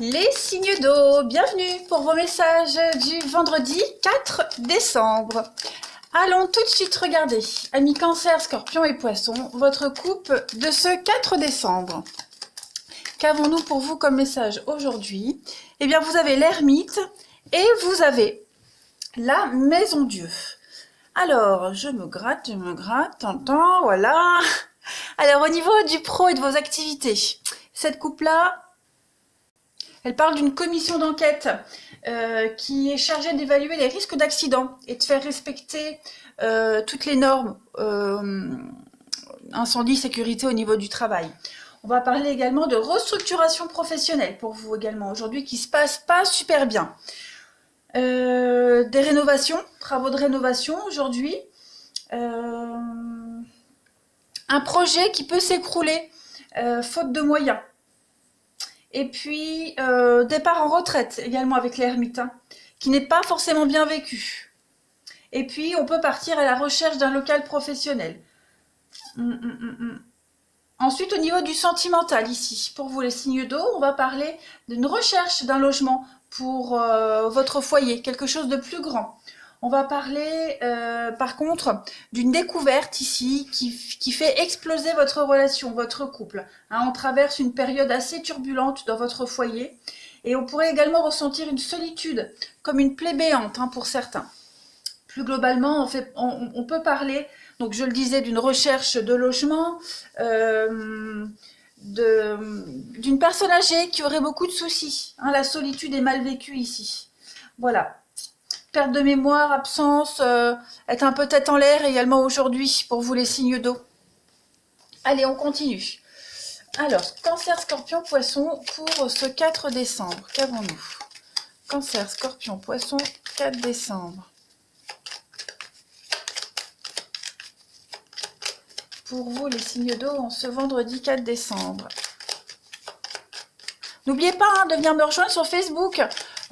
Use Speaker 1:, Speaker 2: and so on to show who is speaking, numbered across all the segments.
Speaker 1: Les signes d'eau, bienvenue pour vos messages du vendredi 4 décembre. Allons tout de suite regarder, amis Cancer, Scorpion et Poisson, votre coupe de ce 4 décembre. Qu'avons-nous pour vous comme message aujourd'hui? Eh bien, vous avez l'ermite et vous avez la maison Dieu. Alors, je me gratte, t'entends, voilà. Alors, au niveau du pro et de vos activités, cette coupe-là, elle parle d'une commission d'enquête qui est chargée d'évaluer les risques d'accident et de faire respecter toutes les normes incendie, sécurité au niveau du travail. On va parler également de restructuration professionnelle pour vous également aujourd'hui qui se passe pas super bien. Des rénovations, travaux de rénovation aujourd'hui. Un projet qui peut s'écrouler faute de moyens. Et puis, départ en retraite également avec l'ermite, qui n'est pas forcément bien vécu. Et puis, on peut partir à la recherche d'un local professionnel. Ensuite, au niveau du sentimental, ici, pour vous les signes d'eau, on va parler d'une recherche d'un logement pour votre foyer, quelque chose de plus grand. On va parler, par contre, d'une découverte ici qui fait exploser votre relation, votre couple. On traverse une période assez turbulente dans votre foyer et on pourrait également ressentir une solitude, comme une plaie béante pour certains. Plus globalement, on peut parler, donc je le disais, d'une recherche de logement, d'une personne âgée qui aurait beaucoup de soucis. La solitude est mal vécue ici. Voilà. Perte de mémoire, absence, être un peu tête en l'air également aujourd'hui pour vous les signes d'eau. Allez, on continue. Alors, Cancer, Scorpion, Poisson pour ce 4 décembre. Qu'avons-nous? Cancer, Scorpion, Poisson, 4 décembre. Pour vous les signes d'eau en ce vendredi 4 décembre. N'oubliez pas de venir me rejoindre sur Facebook.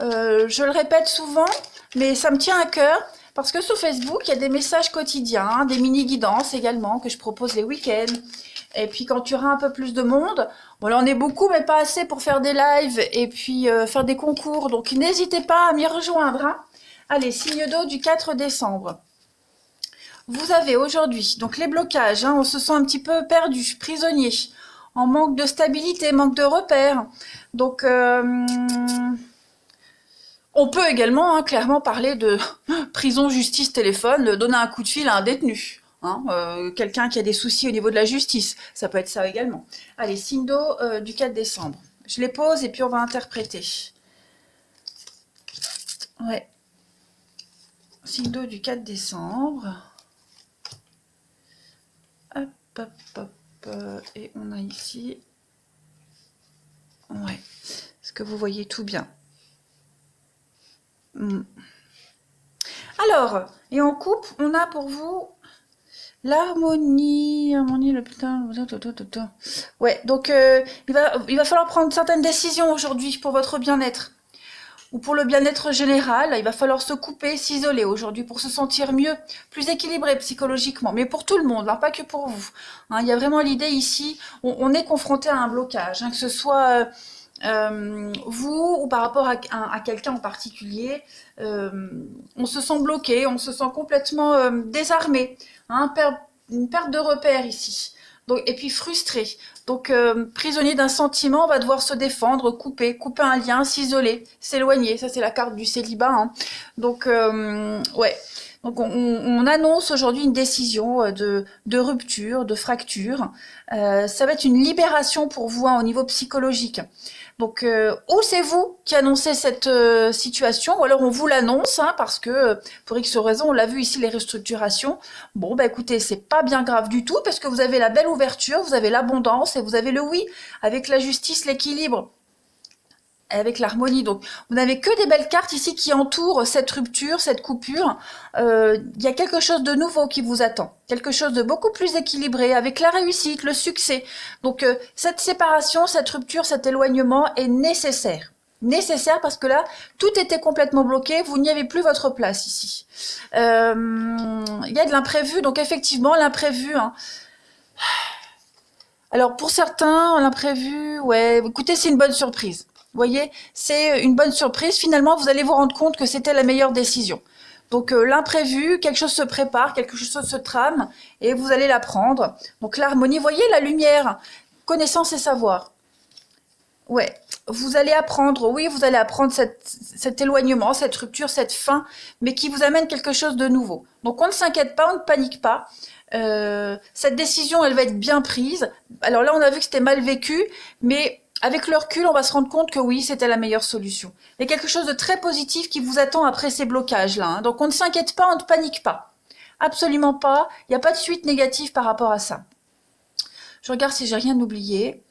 Speaker 1: Je le répète souvent, mais ça me tient à cœur parce que sur Facebook, il y a des messages quotidiens, des mini-guidances également que je propose les week-ends. Et puis quand il y aura un peu plus de monde, bon là on est beaucoup mais pas assez pour faire des lives et puis faire des concours. Donc n'hésitez pas à m'y rejoindre. Allez, signe d'eau du 4 décembre. Vous avez aujourd'hui donc les blocages, on se sent un petit peu perdu, prisonnier, en manque de stabilité, manque de repères. Donc on peut également clairement parler de prison, justice, téléphone, donner un coup de fil à un détenu. Quelqu'un qui a des soucis au niveau de la justice, ça peut être ça également. Allez, signe d'eau du 4 décembre. Je les pose et puis on va interpréter. Ouais. Signe d'eau du 4 décembre. Hop, hop, hop. Et on a ici... Ouais. Est-ce que vous voyez tout bien? Alors, et en coupe, on a pour vous l'harmonie, le putain. Ouais, donc il va falloir prendre certaines décisions aujourd'hui pour votre bien-être ou pour le bien-être général. Il va falloir se couper, s'isoler aujourd'hui pour se sentir mieux, plus équilibré psychologiquement, mais pour tout le monde, pas que pour vous. Il y a vraiment l'idée ici, on est confronté à un blocage, que ce soit vous ou par rapport à quelqu'un en particulier, on se sent bloqué, on se sent complètement désarmé, une perte de repère ici, donc, et puis frustré, donc prisonnier d'un sentiment, on va devoir se défendre, couper un lien, s'isoler, s'éloigner, ça c'est la carte du célibat, donc ouais. Donc on annonce aujourd'hui une décision de rupture, de fracture. Ça va être une libération pour vous au niveau psychologique. Donc ou c'est vous qui annoncez cette situation, ou alors on vous l'annonce, parce que pour X raison, on l'a vu ici, les restructurations. Bon, écoutez, c'est pas bien grave du tout, parce que vous avez la belle ouverture, vous avez l'abondance, et vous avez le oui, avec la justice, l'équilibre, avec l'harmonie. Donc vous n'avez que des belles cartes ici qui entourent cette rupture, cette coupure. Il y a quelque chose de nouveau qui vous attend, quelque chose de beaucoup plus équilibré, avec la réussite, le succès. Donc cette séparation, cette rupture, cet éloignement est nécessaire. Nécessaire parce que là, tout était complètement bloqué, vous n'y avez plus votre place ici. Il y a de l'imprévu, donc effectivement l'imprévu... Alors pour certains, l'imprévu, ouais, écoutez, c'est une bonne surprise. Vous voyez, c'est une bonne surprise. Finalement, vous allez vous rendre compte que c'était la meilleure décision. Donc l'imprévu, quelque chose se prépare, quelque chose se trame, et vous allez la prendre. Donc l'harmonie, voyez la lumière, connaissance et savoir. Ouais, vous allez apprendre, oui, vous allez apprendre cet éloignement, cette rupture, cette fin, mais qui vous amène quelque chose de nouveau. Donc on ne s'inquiète pas, on ne panique pas. Cette décision, elle va être bien prise. Alors là, on a vu que c'était mal vécu, mais avec le recul, on va se rendre compte que oui, c'était la meilleure solution. Il y a quelque chose de très positif qui vous attend après ces blocages-là, hein. Donc on ne s'inquiète pas, on ne panique pas. Absolument pas. Il n'y a pas de suite négative par rapport à ça. Je regarde si j'ai rien oublié.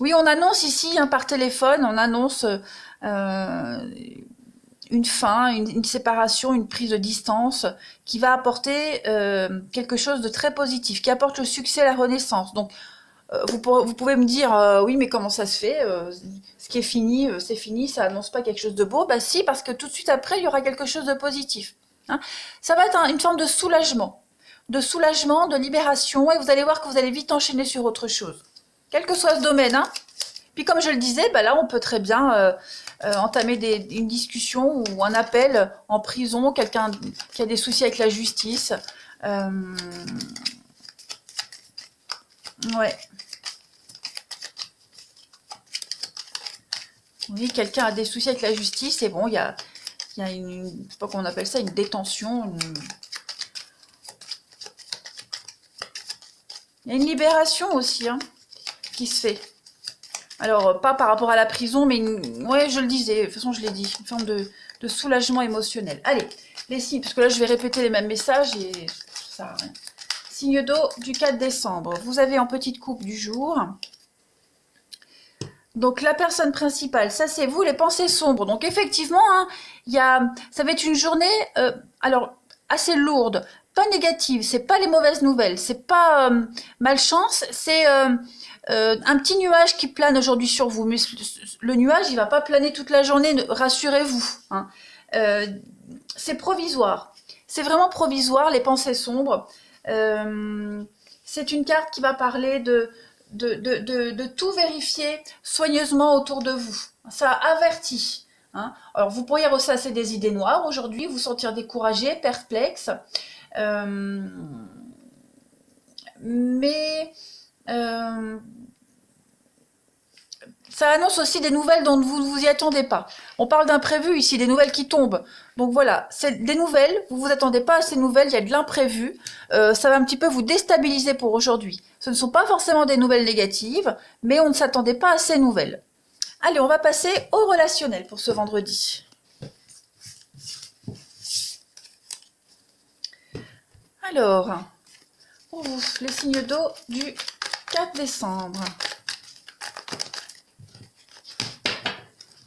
Speaker 1: Oui, on annonce ici, hein, par téléphone, on annonce une fin, une séparation, une prise de distance qui va apporter quelque chose de très positif, qui apporte le succès, la renaissance. Donc, vous pouvez me dire, oui, mais comment ça se fait, ce qui est fini, c'est fini, ça annonce pas quelque chose de beau. Bah si, parce que tout de suite après, il y aura quelque chose de positif, hein. Ça va être une forme de soulagement, de libération, et vous allez voir que vous allez vite enchaîner sur autre chose, quel que soit ce domaine, hein. Puis comme je le disais, bah là, on peut très bien entamer une discussion ou un appel en prison, quelqu'un qui a des soucis avec la justice. Ouais. Oui, quelqu'un a des soucis avec la justice, et bon, il y a je sais pas comment on appelle ça, une détention, il y a une libération aussi, hein, qui se fait. Alors, pas par rapport à la prison, mais ouais, je le disais, de toute façon, je l'ai dit, une forme de soulagement émotionnel. Allez, les signes, parce que là, je vais répéter les mêmes messages et ça sert à rien. Signe d'eau du 4 décembre. Vous avez en petite coupe du jour. Donc, la personne principale, ça, c'est vous, les pensées sombres. Donc, effectivement, hein, ça va être une journée, alors, assez lourde, pas négative, c'est pas les mauvaises nouvelles, c'est pas malchance, c'est un petit nuage qui plane aujourd'hui sur vous. Mais le nuage, il va pas planer toute la journée, rassurez-vous, hein. C'est provisoire. C'est vraiment provisoire, les pensées sombres. C'est une carte qui va parler de tout vérifier soigneusement autour de vous. Ça avertit, hein. Alors, vous pourriez ressasser des idées noires aujourd'hui, vous sentir découragé, perplexe. Mais ça annonce aussi des nouvelles dont vous ne vous y attendez pas. On parle d'imprévu ici, des nouvelles qui tombent. Donc voilà, c'est des nouvelles, vous vous attendez pas à ces nouvelles, il y a de l'imprévu. Ça va un petit peu vous déstabiliser pour aujourd'hui. Ce ne sont pas forcément des nouvelles négatives, mais on ne s'attendait pas à ces nouvelles. Allez, on va passer au relationnel pour ce vendredi. Alors, pour vous, les signes d'eau du 4 décembre.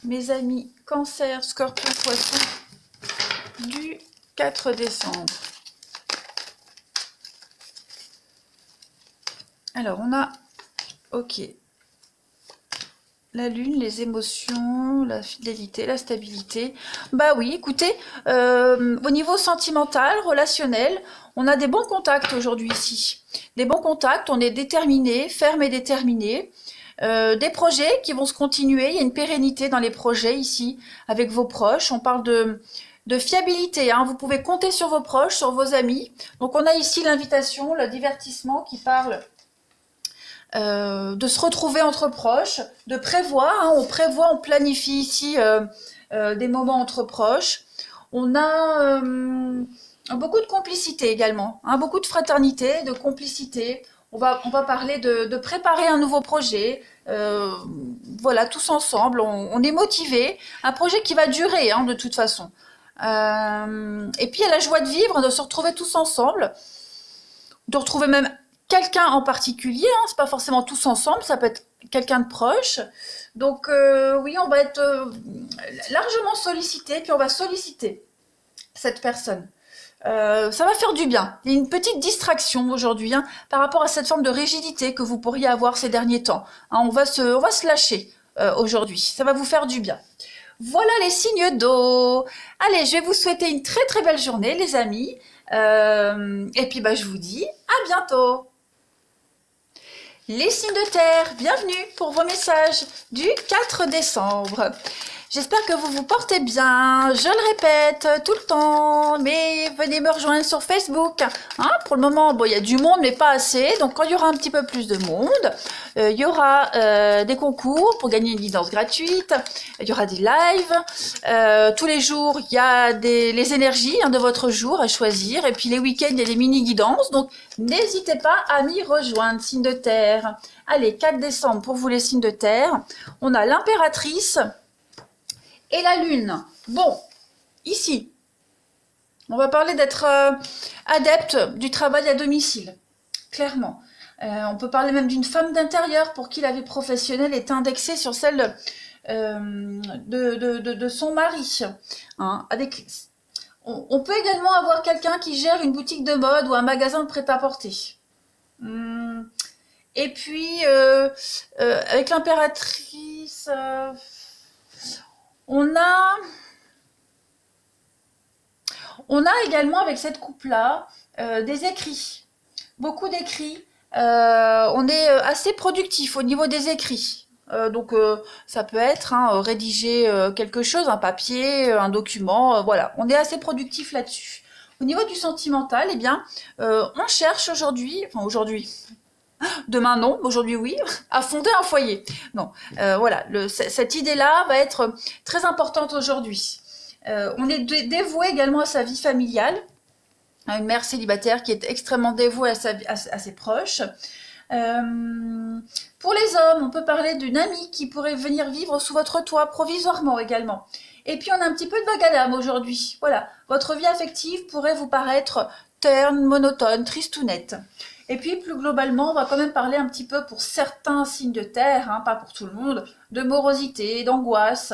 Speaker 1: Mes amis Cancer, Scorpion, Poisson, du 4 décembre. Alors, on a, ok, la lune, les émotions, la fidélité, la stabilité. Bah oui, écoutez, au niveau sentimental, relationnel, on a des bons contacts aujourd'hui ici. Des bons contacts, on est déterminé, ferme et déterminé. Des projets qui vont se continuer, il y a une pérennité dans les projets ici, avec vos proches. On parle de fiabilité, hein. Vous pouvez compter sur vos proches, sur vos amis. Donc on a ici l'invitation, le divertissement qui parle de se retrouver entre proches, de prévoir, hein. On prévoit, on planifie ici des moments entre proches. On a beaucoup de complicité également, hein, beaucoup de fraternité, de complicité. On va parler de préparer un nouveau projet. Voilà, tous ensemble, on est motivés. Un projet qui va durer, hein, de toute façon. Et puis, il y a la joie de vivre, de se retrouver tous ensemble, de retrouver même quelqu'un en particulier, hein, c'est pas forcément tous ensemble, ça peut être quelqu'un de proche. Donc, oui, on va être largement sollicité, puis on va solliciter cette personne. Ça va faire du bien. Il y a une petite distraction aujourd'hui, hein, par rapport à cette forme de rigidité que vous pourriez avoir ces derniers temps, hein. On va se lâcher aujourd'hui. Ça va vous faire du bien. Voilà les signes d'eau. Allez, je vais vous souhaiter une très très belle journée, les amis. Et puis, bah, je vous dis à bientôt. Les signes de terre, bienvenue pour vos messages du 4 décembre. J'espère que vous vous portez bien, je le répète tout le temps, mais venez me rejoindre sur Facebook. Hein, pour le moment, bon, il y a du monde, mais pas assez. Donc quand il y aura un petit peu plus de monde, il y aura des concours pour gagner une guidance gratuite, il y aura des lives. Tous les jours, il y a les énergies de votre jour à choisir. Et puis les week-ends, il y a des mini-guidances. Donc n'hésitez pas à m'y rejoindre, signe de terre. Allez, 4 décembre pour vous les signes de terre. On a l'impératrice et la lune. Bon, ici, on va parler d'être adepte du travail à domicile, clairement. On peut parler même d'une femme d'intérieur pour qui la vie professionnelle est indexée sur celle de son mari. Hein, on peut également avoir quelqu'un qui gère une boutique de mode ou un magasin de prêt-à-porter. Et puis, avec l'impératrice... On a également avec cette coupe-là des écrits, beaucoup d'écrits. On est assez productif au niveau des écrits. Donc ça peut être rédiger quelque chose, un papier, un document, voilà. On est assez productif là-dessus. Au niveau du sentimental, eh bien, on cherche aujourd'hui, demain non, aujourd'hui oui, à fonder un foyer. Non, voilà, cette idée-là va être très importante aujourd'hui. On est dévoué également à sa vie familiale, une mère célibataire qui est extrêmement dévouée à ses proches. Pour les hommes, on peut parler d'une amie qui pourrait venir vivre sous votre toit provisoirement également. Et puis on a un petit peu de vague à l'âme aujourd'hui. Voilà, votre vie affective pourrait vous paraître terne, monotone, tristounette. Et puis plus globalement, on va quand même parler un petit peu pour certains signes de terre, pas pour tout le monde, de morosité, d'angoisse.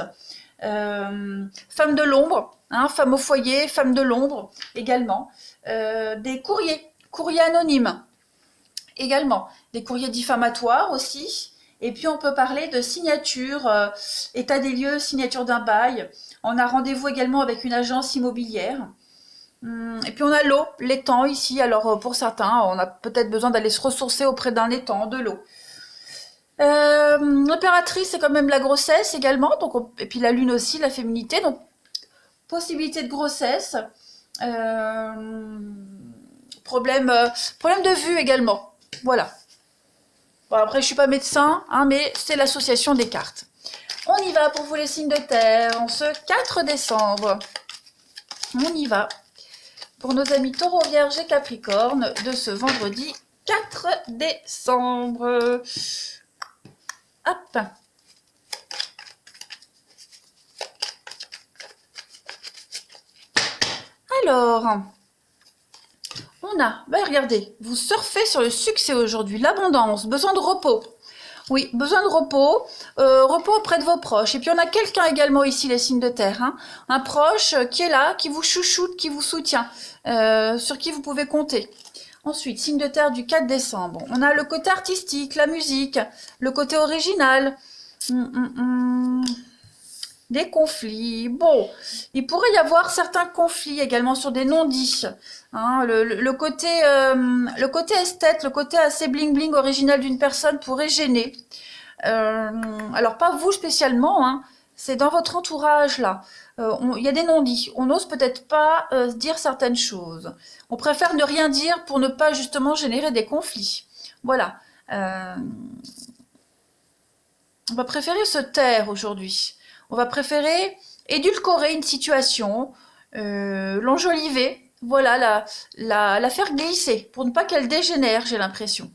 Speaker 1: Femme de l'ombre, femme au foyer, femme de l'ombre également. Des courriers anonymes également. Des courriers diffamatoires aussi. Et puis on peut parler de signature, état des lieux, signature d'un bail. On a rendez-vous également avec une agence immobilière. Et puis on a l'eau, l'étang ici. Alors pour certains, on a peut-être besoin d'aller se ressourcer auprès d'un étang, de l'eau. L'impératrice, c'est quand même la grossesse également. Donc et puis la lune aussi, la féminité. Donc possibilité de grossesse. Problème de vue également. Voilà. Bon, après, je suis pas médecin, mais c'est l'association des cartes. On y va pour vous les signes de terre en ce 4 décembre. On y va pour nos amis Taureau, Vierge et Capricorne de ce vendredi 4 décembre. Hop. Alors, on a, regardez, vous surfez sur le succès aujourd'hui, l'abondance, besoin de repos. Oui, besoin de repos, repos auprès de vos proches. Et puis on a quelqu'un également ici, les signes de terre, un proche qui est là, qui vous chouchoute, qui vous soutient, sur qui vous pouvez compter. Ensuite, signe de terre du 4 décembre. On a le côté artistique, la musique, le côté original. Des conflits. Bon, il pourrait y avoir certains conflits également sur des non-dits. Le côté esthète, le côté assez bling-bling original d'une personne pourrait gêner. Alors, pas vous spécialement, c'est dans votre entourage, là. Il y a des non-dits. On n'ose peut-être pas dire certaines choses. On préfère ne rien dire pour ne pas justement générer des conflits. Voilà. On va préférer se taire aujourd'hui. On va préférer édulcorer une situation, l'enjoliver, voilà, la faire glisser pour ne pas qu'elle dégénère, j'ai l'impression.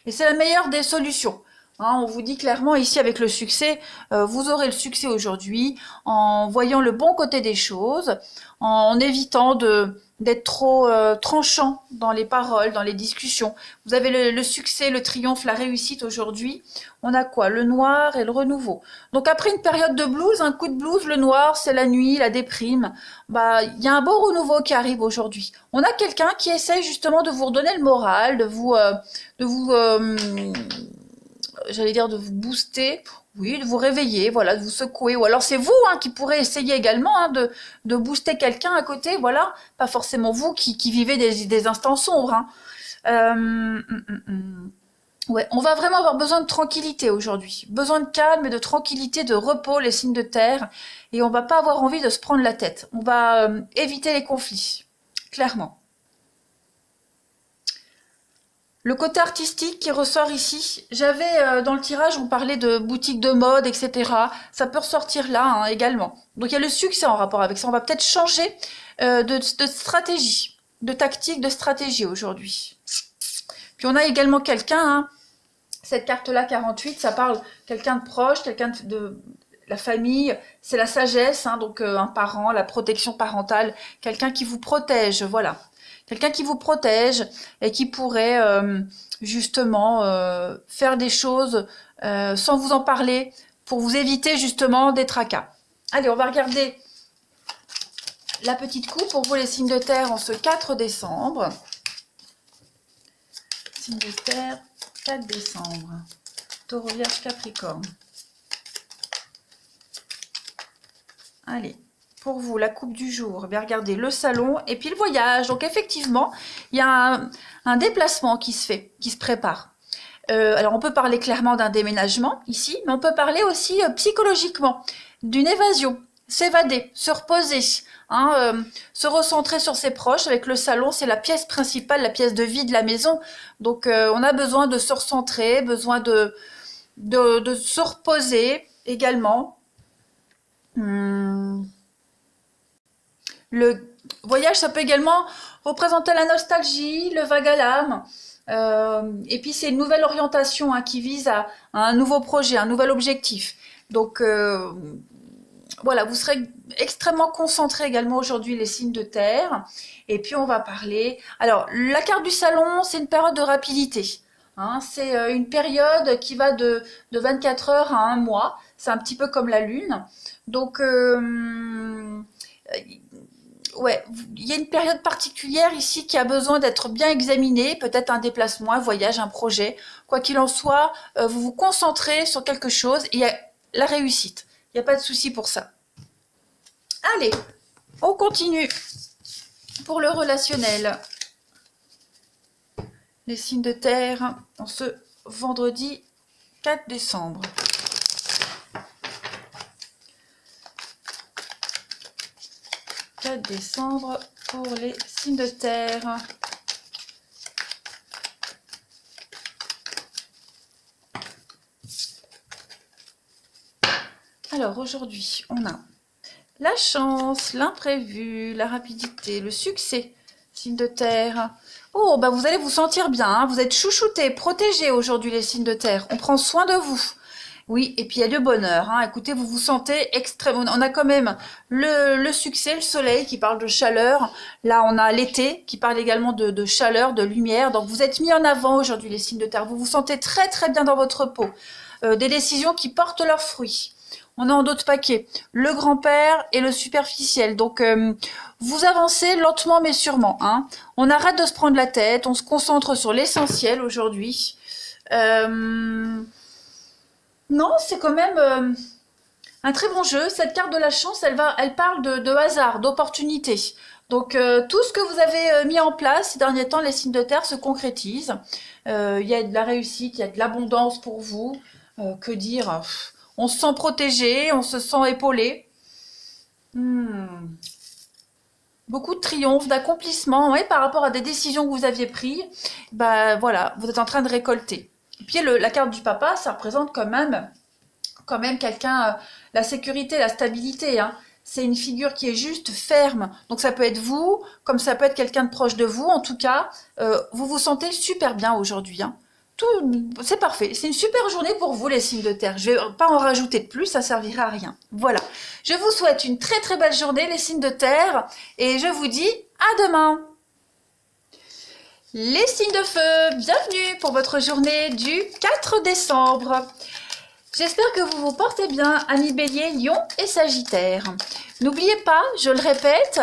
Speaker 1: Et c'est la meilleure des solutions. On vous dit clairement ici avec le succès, vous aurez le succès aujourd'hui en voyant le bon côté des choses, en évitant d'être trop tranchant dans les paroles, dans les discussions. Vous avez le succès, le triomphe, la réussite aujourd'hui. On a quoi? Le noir et le renouveau. Donc après une période de blues, un coup de blues, le noir, c'est la nuit, la déprime. Il y a un beau renouveau qui arrive aujourd'hui. On a quelqu'un qui essaye justement de vous redonner le moral, de vous de vous booster, oui, de vous réveiller, voilà, de vous secouer. Ou alors c'est vous qui pourrez essayer également de booster quelqu'un à côté, voilà, pas forcément vous qui vivez des instants sombres. Ouais, on va vraiment avoir besoin de tranquillité aujourd'hui. Besoin de calme et de tranquillité, de repos, les signes de terre. Et on va pas avoir envie de se prendre la tête. On va éviter les conflits, clairement. Le côté artistique qui ressort ici, j'avais dans le tirage, on parlait de boutiques de mode, etc. Ça peut ressortir là hein, également. Donc il y a le succès en rapport avec ça. On va peut-être changer de stratégie, de tactique, de stratégie aujourd'hui. Puis on a également quelqu'un, hein, cette carte-là, 48, ça parle quelqu'un de proche, quelqu'un de la famille, c'est la sagesse, hein, donc un parent, la protection parentale, quelqu'un qui vous protège, voilà. Quelqu'un qui vous protège et qui pourrait justement faire des choses sans vous en parler pour vous éviter justement des tracas. Allez, on va regarder la petite coupe pour vous les signes de terre en ce 4 décembre. Signes de terre, 4 décembre. Taureau, Vierge, Capricorne. Allez. Pour vous, la coupe du jour, bien regardez, le salon et puis le voyage. Donc effectivement, il y a un déplacement qui se fait, qui se prépare. Alors on peut parler clairement d'un déménagement ici, mais on peut parler aussi psychologiquement d'une évasion, s'évader, se reposer, hein, se recentrer sur ses proches. Avec le salon, c'est la pièce principale, la pièce de vie de la maison. Donc on a besoin de se recentrer, besoin de se reposer également. Le voyage, ça peut également représenter la nostalgie, le vague à l'âme. Et puis, c'est une nouvelle orientation hein, qui vise à un nouveau projet, un nouvel objectif. Donc, voilà, vous serez extrêmement concentrés également aujourd'hui, les signes de terre. Et puis, on va parler... Alors, la carte du salon, c'est une période de rapidité. Hein, c'est une période qui va de 24 heures à un mois. C'est un petit peu comme la lune. Donc... ouais, il y a une période particulière ici qui a besoin d'être bien examinée, peut-être un déplacement, un voyage, un projet. Quoi qu'il en soit, vous vous concentrez sur quelque chose et il y a la réussite. Il n'y a pas de souci pour ça. Allez, on continue pour le relationnel. Les signes de terre en ce vendredi 4 décembre. Décembre pour les signes de terre. Alors aujourd'hui, on a la chance, l'imprévu, la rapidité, le succès, signes de terre. Oh, bah vous allez vous sentir bien, hein, vous êtes chouchoutés, protégés aujourd'hui les signes de terre. On prend soin de vous. Oui, et puis il y a le bonheur. Hein. Écoutez, vous vous sentez extrêmement... On a quand même le succès, le soleil qui parle de chaleur. Là, on a l'été qui parle également de chaleur, de lumière. Donc, vous êtes mis en avant aujourd'hui, les signes de terre. Vous vous sentez très, très bien dans votre peau. Des décisions qui portent leurs fruits. On a en d'autres paquets le grand-père et le superficiel. Donc, vous avancez lentement mais sûrement. Hein. On arrête de se prendre la tête. On se concentre sur l'essentiel aujourd'hui. Non, c'est quand même un très bon jeu. Cette carte de la chance, elle parle de hasard, d'opportunité. Donc, tout ce que vous avez mis en place ces derniers temps, les signes de terre se concrétisent. Il y a de la réussite, il y a de l'abondance pour vous. Que dire? On se sent protégé, on se sent épaulé. Beaucoup de triomphe, d'accomplissement, ouais, par rapport à des décisions que vous aviez prises. Bah voilà, vous êtes en train de récolter. Et puis la carte du papa, ça représente quand même quelqu'un, la sécurité, la stabilité. Hein. C'est une figure qui est juste ferme. Donc ça peut être vous, comme ça peut être quelqu'un de proche de vous. En tout cas, vous vous sentez super bien aujourd'hui. Hein. C'est parfait. C'est une super journée pour vous, les signes de terre. Je ne vais pas en rajouter de plus, ça servira à rien. Voilà. Je vous souhaite une très très belle journée, les signes de terre. Et je vous dis à demain. Les signes de feu, bienvenue pour votre journée du 4 décembre. J'espère que vous vous portez bien, amis Bélier, Lion et Sagittaire. N'oubliez pas, je le répète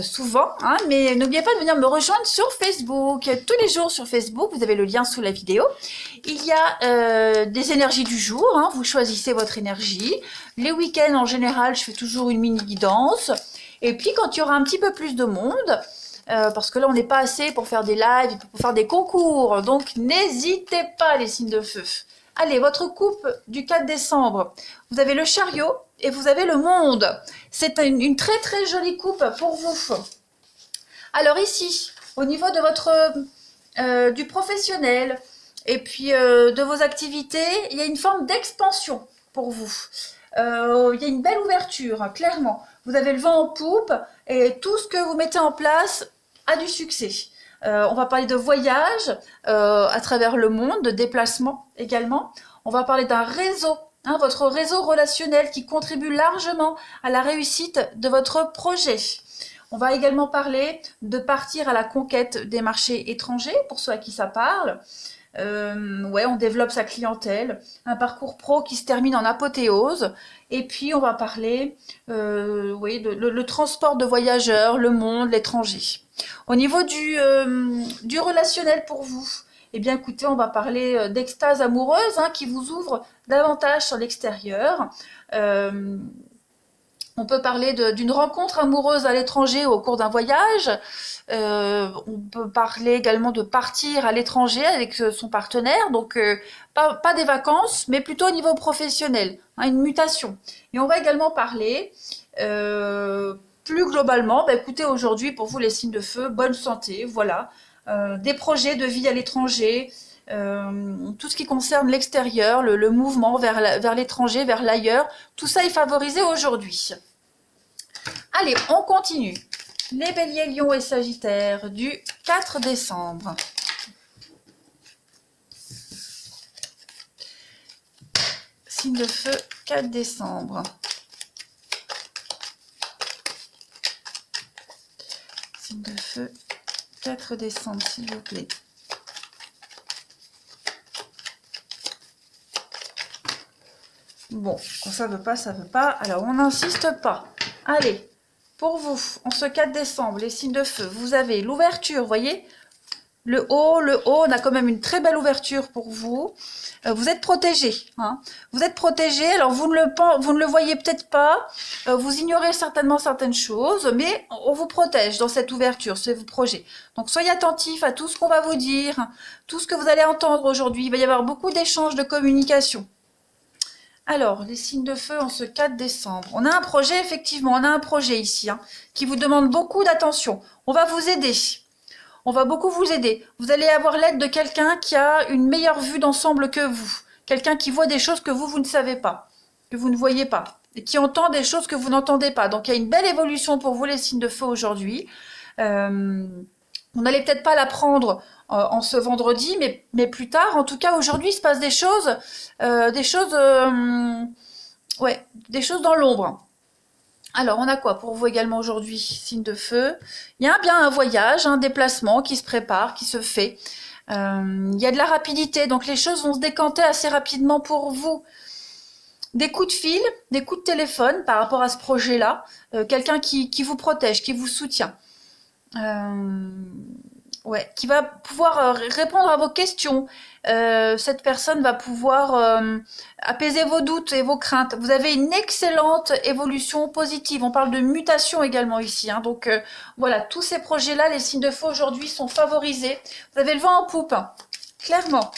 Speaker 1: souvent, hein, mais n'oubliez pas de venir me rejoindre sur Facebook. Tous les jours sur Facebook, vous avez le lien sous la vidéo. Il y a des énergies du jour, hein, vous choisissez votre énergie. Les week-ends, en général, je fais toujours une mini guidance. Et puis, quand il y aura un petit peu plus de monde, parce que là, on n'est pas assez pour faire des lives, pour faire des concours. Donc, n'hésitez pas, les signes de feu. Allez, votre coupe du 4 décembre. Vous avez le chariot et vous avez le monde. C'est une très très jolie coupe pour vous. Alors ici, au niveau de votre du professionnel et puis de vos activités, il y a une forme d'expansion pour vous. Il y a une belle ouverture, hein, clairement. Vous avez le vent en poupe et tout ce que vous mettez en place a du succès. On va parler de voyage à travers le monde, de déplacement également. On va parler d'un réseau, hein, votre réseau relationnel qui contribue largement à la réussite de votre projet. On va également parler de partir à la conquête des marchés étrangers, pour ceux à qui ça parle. Ouais, on développe sa clientèle, un parcours pro qui se termine en apothéose. Et puis, on va parler oui, le transport de voyageurs, le monde, l'étranger. Au niveau du relationnel pour vous, eh bien, écoutez, on va parler d'extase amoureuse hein, qui vous ouvre davantage sur l'extérieur. On peut parler d'une rencontre amoureuse à l'étranger au cours d'un voyage. On peut parler également de partir à l'étranger avec son partenaire. Donc, pas des vacances, mais plutôt au niveau professionnel, hein, une mutation. Et on va également parler plus globalement, bah, écoutez, aujourd'hui, pour vous, les signes de feu, bonne santé, voilà. Des projets de vie à l'étranger, tout ce qui concerne l'extérieur, le mouvement vers l'étranger, vers l'ailleurs, tout ça est favorisé aujourd'hui. Allez, on continue. Les béliers, lions et sagittaires du 4 décembre. Signe de feu, 4 décembre. Signe de feu, 4 décembre, s'il vous plaît. Bon, quand ça veut pas, ça veut pas. Alors, on n'insiste pas. Allez, pour vous, en ce 4 décembre, les signes de feu, vous avez l'ouverture, voyez, le haut, on a quand même une très belle ouverture pour vous. Vous êtes protégé, hein. Vous êtes protégé, alors vous ne le voyez peut-être pas, vous ignorez certainement certaines choses, mais on vous protège dans cette ouverture, c'est vos projets. Donc soyez attentifs à tout ce qu'on va vous dire, tout ce que vous allez entendre aujourd'hui. Il va y avoir beaucoup d'échanges de communication. Alors, les signes de feu en ce 4 décembre. On a un projet, effectivement, on a un projet ici, hein, qui vous demande beaucoup d'attention. On va vous aider. On va beaucoup vous aider. Vous allez avoir l'aide de quelqu'un qui a une meilleure vue d'ensemble que vous. Quelqu'un qui voit des choses que vous ne savez pas, que vous ne voyez pas. Et qui entend des choses que vous n'entendez pas. Donc, il y a une belle évolution pour vous, les signes de feu, aujourd'hui. On n'allait peut-être pas l'apprendre en ce vendredi, mais plus tard. En tout cas, aujourd'hui, il se passe des choses ouais, des choses dans l'ombre. Alors, on a quoi pour vous également aujourd'hui, signe de feu? Il y a bien un voyage, un déplacement qui se prépare, qui se fait. Il y a de la rapidité, donc les choses vont se décanter assez rapidement pour vous. Des coups de fil, des coups de téléphone par rapport à ce projet-là. Quelqu'un qui vous protège, qui vous soutient. Ouais, qui va pouvoir répondre à vos questions. Cette personne va pouvoir apaiser vos doutes et vos craintes. Vous avez une excellente évolution positive. On parle de mutation également ici, hein. Donc voilà, tous ces projets-là, les signes de feu aujourd'hui sont favorisés. Vous avez le vent en poupe, hein, clairement.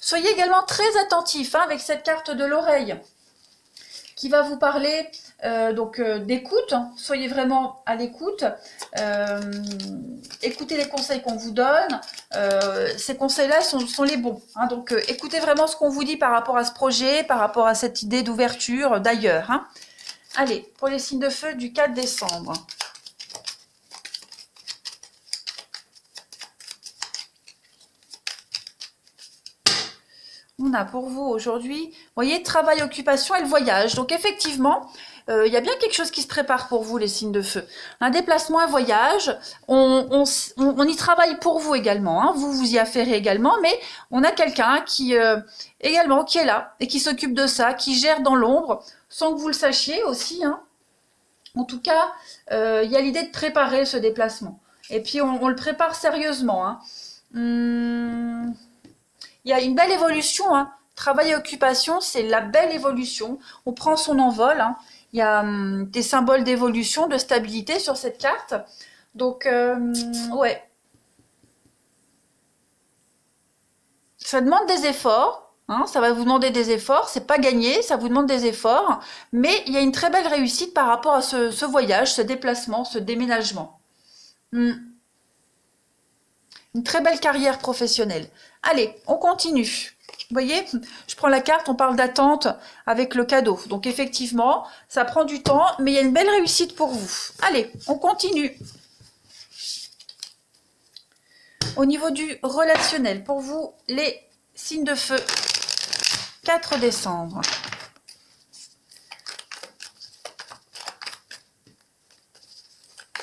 Speaker 1: Soyez également très attentifs hein, avec cette carte de l'oreille qui va vous parler d'écoute. Soyez vraiment à l'écoute. Écoutez les conseils qu'on vous donne. Ces conseils-là sont les bons. Hein, donc, écoutez vraiment ce qu'on vous dit par rapport à ce projet, par rapport à cette idée d'ouverture d'ailleurs. Hein. Allez, pour les signes de feu du 4 décembre. On a pour vous aujourd'hui, vous voyez, travail, occupation et le voyage. Donc effectivement, il y a bien quelque chose qui se prépare pour vous, les signes de feu. Un déplacement, un voyage, on y travaille pour vous également. Hein. Vous y affairez également, mais on a quelqu'un qui également qui est là et qui s'occupe de ça, qui gère dans l'ombre, sans que vous le sachiez aussi. Hein. En tout cas, il y a l'idée de préparer ce déplacement. Et puis on le prépare sérieusement. Hein. Il y a une belle évolution, hein. Travail et occupation, c'est la belle évolution. On prend son envol, hein. Il y a des symboles d'évolution, de stabilité sur cette carte. Donc, ouais. Ça demande des efforts, hein, ça va vous demander des efforts, c'est pas gagné, ça vous demande des efforts, mais il y a une très belle réussite par rapport à ce voyage, ce déplacement, ce déménagement. Une très belle carrière professionnelle. Allez, on continue. Vous voyez, je prends la carte, on parle d'attente avec le cadeau. Donc effectivement, ça prend du temps, mais il y a une belle réussite pour vous. Allez, on continue. Au niveau du relationnel, pour vous, les signes de feu, 4 décembre.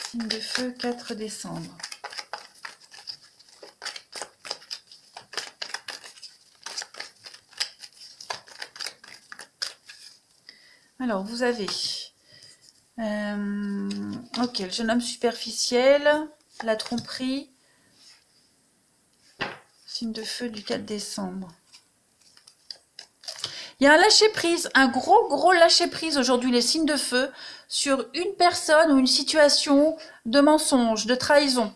Speaker 1: Signe de feu, 4 décembre. Alors, vous avez ok, le jeune homme superficiel, la tromperie, signe de feu du 4 décembre. Il y a un lâcher-prise, un gros lâcher-prise aujourd'hui, les signes de feu, sur une personne ou une situation de mensonge, de trahison.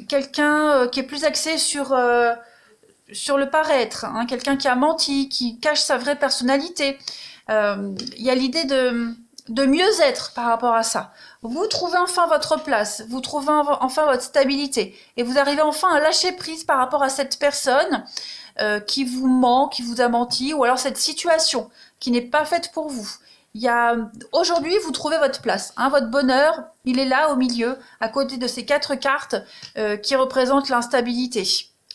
Speaker 1: Quelqu'un qui est plus axé sur le paraître, hein, quelqu'un qui a menti, qui cache sa vraie personnalité. Il y a l'idée de mieux être par rapport à ça. Vous trouvez enfin votre place, vous trouvez enfin votre stabilité, et vous arrivez enfin à lâcher prise par rapport à cette personne qui vous ment, qui vous a menti, ou alors cette situation qui n'est pas faite pour vous. Aujourd'hui, vous trouvez votre place, hein, votre bonheur, il est là au milieu, à côté de ces 4 cartes qui représentent l'instabilité,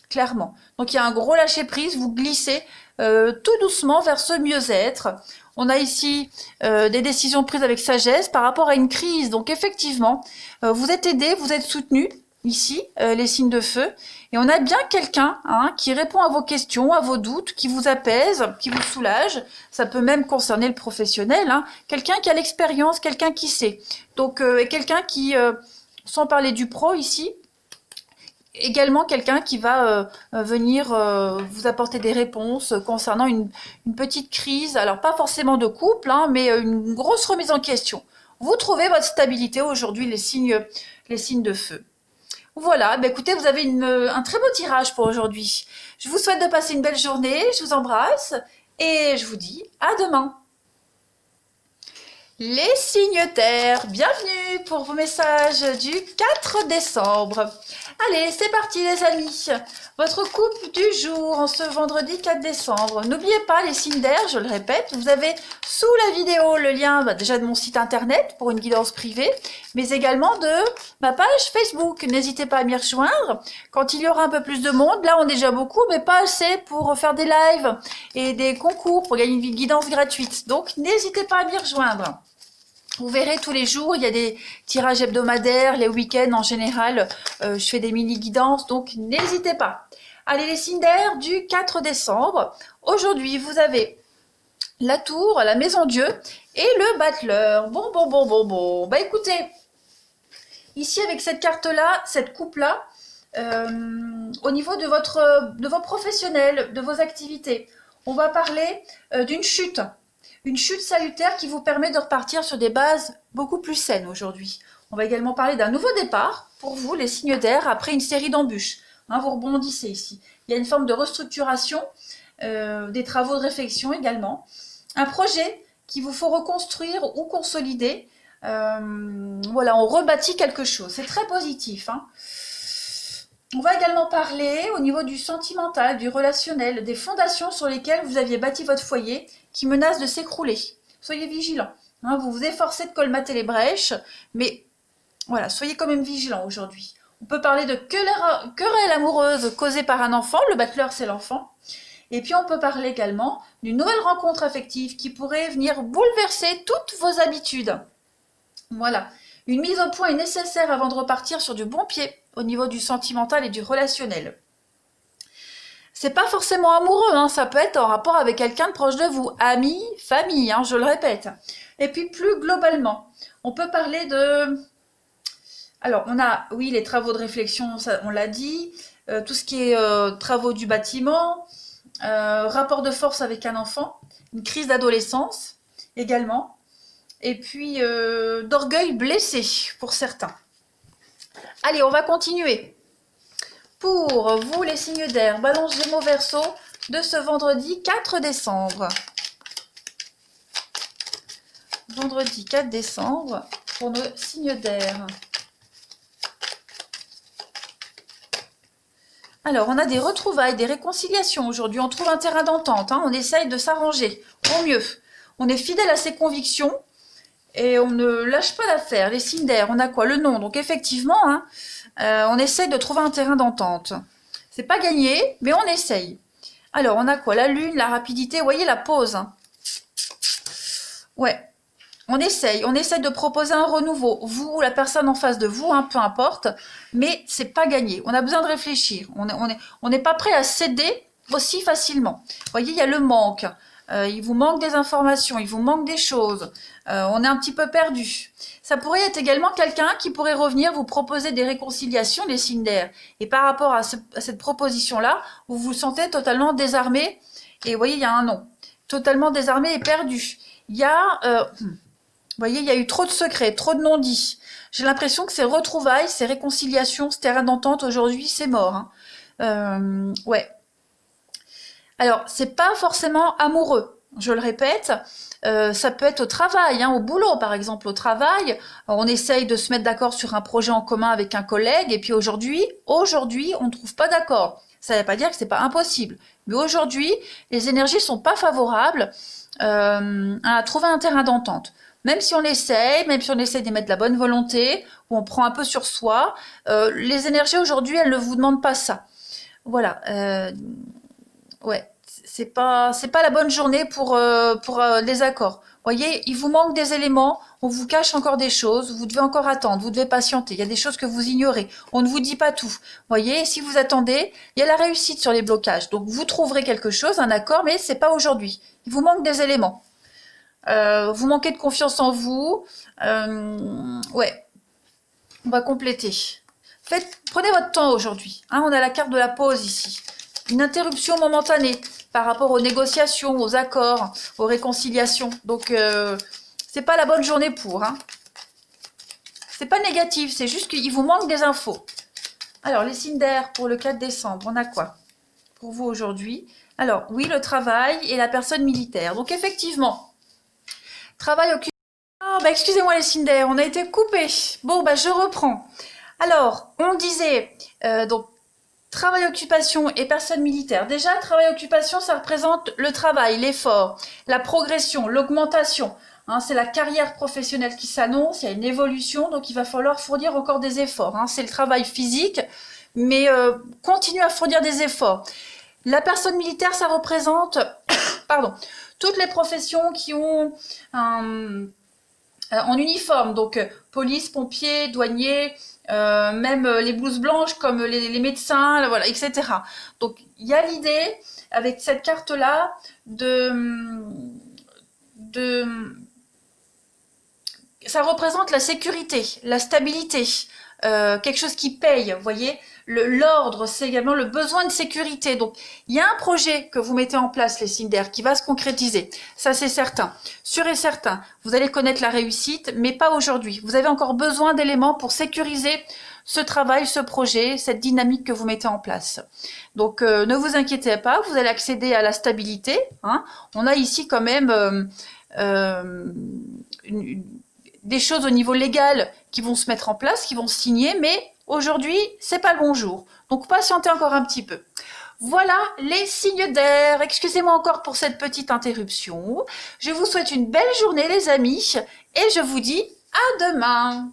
Speaker 1: clairement. Donc il y a un gros lâcher prise, vous glissez tout doucement vers ce mieux-être. On a ici des décisions prises avec sagesse par rapport à une crise. Donc effectivement, vous êtes aidé, vous êtes soutenu ici, les signes de feu. Et on a bien quelqu'un qui répond à vos questions, à vos doutes, qui vous apaise, qui vous soulage. Ça peut même concerner le professionnel. Quelqu'un qui a l'expérience, quelqu'un qui sait. Donc, et quelqu'un qui, sans parler du pro ici, également quelqu'un qui va venir vous apporter des réponses concernant une petite crise, alors pas forcément de couple, mais une grosse remise en question. Vous trouvez votre stabilité aujourd'hui, les signes de feu. Voilà, écoutez, vous avez un très beau tirage pour aujourd'hui. Je vous souhaite de passer une belle journée, je vous embrasse et je vous dis à demain. Les signes terre, bienvenue pour vos messages du 4 décembre. Allez, c'est parti les amis. Votre coupe du jour en ce vendredi 4 décembre. N'oubliez pas les signes d'air, je le répète, vous avez sous la vidéo le lien déjà de mon site internet pour une guidance privée, mais également de ma page Facebook. N'hésitez pas à m'y rejoindre. Quand il y aura un peu plus de monde, là on est déjà beaucoup, mais pas assez pour faire des lives et des concours pour gagner une guidance gratuite. Donc n'hésitez pas à m'y rejoindre. Vous verrez tous les jours, il y a des tirages hebdomadaires, les week-ends en général, je fais des mini-guidances, donc n'hésitez pas. Allez, les signes d'air du 4 décembre. Aujourd'hui, vous avez la tour, la maison Dieu et le battleur. Bon. Écoutez, ici avec cette carte-là, cette coupe-là, au niveau de vos professionnels, de vos activités, on va parler d'une chute. Une chute salutaire qui vous permet de repartir sur des bases beaucoup plus saines aujourd'hui. On va également parler d'un nouveau départ pour vous, les signes d'air, après une série d'embûches. Vous rebondissez ici. Il y a une forme de restructuration, des travaux de réflexion également. Un projet qu'il vous faut reconstruire ou consolider. Voilà, on rebâtit quelque chose. C'est très positif. On va également parler au niveau du sentimental, du relationnel, des fondations sur lesquelles vous aviez bâti votre foyer qui menacent de s'écrouler. Soyez vigilants. Vous vous efforcez de colmater les brèches, mais voilà, soyez quand même vigilants aujourd'hui. On peut parler de querelle amoureuse causée par un enfant, le battleur c'est l'enfant. Et puis on peut parler également d'une nouvelle rencontre affective qui pourrait venir bouleverser toutes vos habitudes. Voilà. Une mise au point est nécessaire avant de repartir sur du bon pied au niveau du sentimental et du relationnel. C'est pas forcément amoureux, ça peut être en rapport avec quelqu'un de proche de vous, amis, famille, je le répète. Et puis plus globalement, on peut parler de... Alors on a, oui, les travaux de réflexion, ça, on l'a dit, tout ce qui est travaux du bâtiment, rapport de force avec un enfant, une crise d'adolescence, également. Et puis d'orgueil blessé pour certains. Allez, on va continuer. Pour vous les signes d'air, Balance, Gémeaux, Verseau, de ce vendredi 4 décembre. Vendredi 4 décembre pour nos signes d'air. Alors, on a des retrouvailles, des réconciliations aujourd'hui. On trouve un terrain d'entente. Hein, on essaye de s'arranger au mieux. On est fidèle à ses convictions et on ne lâche pas l'affaire. Les signes d'air, on a quoi? Le non. Donc, effectivement, hein, on essaye de trouver un terrain d'entente. C'est pas gagné, mais on essaye. Alors, on a quoi? La lune, la rapidité. Vous voyez la pause. Hein. Ouais. On essaye de proposer un renouveau. Vous ou la personne en face de vous, hein, peu importe, mais c'est pas gagné. On a besoin de réfléchir. On n'est pas prêt à céder aussi facilement. Vous voyez, il y a le manque. Il vous manque des informations, il vous manque des choses. On est un petit peu perdu. Ça pourrait être également quelqu'un qui pourrait revenir vous proposer des réconciliations, les signes d'air. Et par rapport à cette proposition-là, vous vous sentez totalement désarmé. Et vous voyez, il y a un non. Totalement désarmé et perdu. Il y a... vous voyez, il y a eu trop de secrets, trop de non-dits. J'ai l'impression que ces retrouvailles, ces réconciliations, ce terrain d'entente, aujourd'hui, c'est mort. Hein. Ouais. Alors, c'est pas forcément amoureux, je le répète. Ça peut être au travail, hein, au boulot, par exemple. Au travail, on essaye de se mettre d'accord sur un projet en commun avec un collègue, et puis aujourd'hui, on ne trouve pas d'accord. Ça ne veut pas dire que c'est pas impossible. Mais aujourd'hui, les énergies sont pas favorables à trouver un terrain d'entente. Même si on essaye d'y mettre de la bonne volonté, ou on prend un peu sur soi, les énergies aujourd'hui, elles ne vous demandent pas ça. Voilà. Ouais, c'est pas la bonne journée pour les accords. Vous voyez, il vous manque des éléments, on vous cache encore des choses, vous devez encore attendre, vous devez patienter. Il y a des choses que vous ignorez, on ne vous dit pas tout. Vous voyez, si vous attendez, il y a la réussite sur les blocages. Donc vous trouverez quelque chose, un accord, mais c'est pas aujourd'hui. Il vous manque des éléments. Vous manquez de confiance en vous. Ouais, on va compléter. Prenez votre temps aujourd'hui. Hein, on a la carte de la pause ici. Une interruption momentanée par rapport aux négociations, aux accords, aux réconciliations. Donc, c'est pas la bonne journée pour. Hein. C'est pas négatif, c'est juste qu'il vous manque des infos. Alors, les signes d'air pour le 4 décembre, on a quoi pour vous aujourd'hui? Alors, oui, le travail et la personne militaire. Donc, effectivement, travail occupé. Ah, bah, excusez-moi les signes d'air, on a été coupé. Bon, bah, je reprends. Alors, on disait, donc, travail, occupation et personne militaire. Déjà, travail, occupation, ça représente le travail, l'effort, la progression, l'augmentation. Hein, c'est la carrière professionnelle qui s'annonce, il y a une évolution, donc il va falloir fournir encore des efforts. Hein. C'est le travail physique, mais continue à fournir des efforts. La personne militaire, ça représente pardon, toutes les professions qui ont en uniforme, donc police, pompiers, douaniers, même les blouses blanches comme les médecins, voilà, etc. Donc il y a l'idée avec cette carte-là ça représente la sécurité, la stabilité, quelque chose qui paye, vous voyez. L'ordre, c'est également le besoin de sécurité. Donc, il y a un projet que vous mettez en place, les signes d'air, qui va se concrétiser. Ça, c'est certain. Sûr et certain. Vous allez connaître la réussite, mais pas aujourd'hui. Vous avez encore besoin d'éléments pour sécuriser ce travail, ce projet, cette dynamique que vous mettez en place. Donc, ne vous inquiétez pas, vous allez accéder à la stabilité. Hein. On a ici quand même des choses au niveau légal qui vont se mettre en place, qui vont se signer, mais aujourd'hui, c'est pas le bon jour. Donc, patientez encore un petit peu. Voilà les signes d'air. Excusez-moi encore pour cette petite interruption. Je vous souhaite une belle journée, les amis, et je vous dis à demain.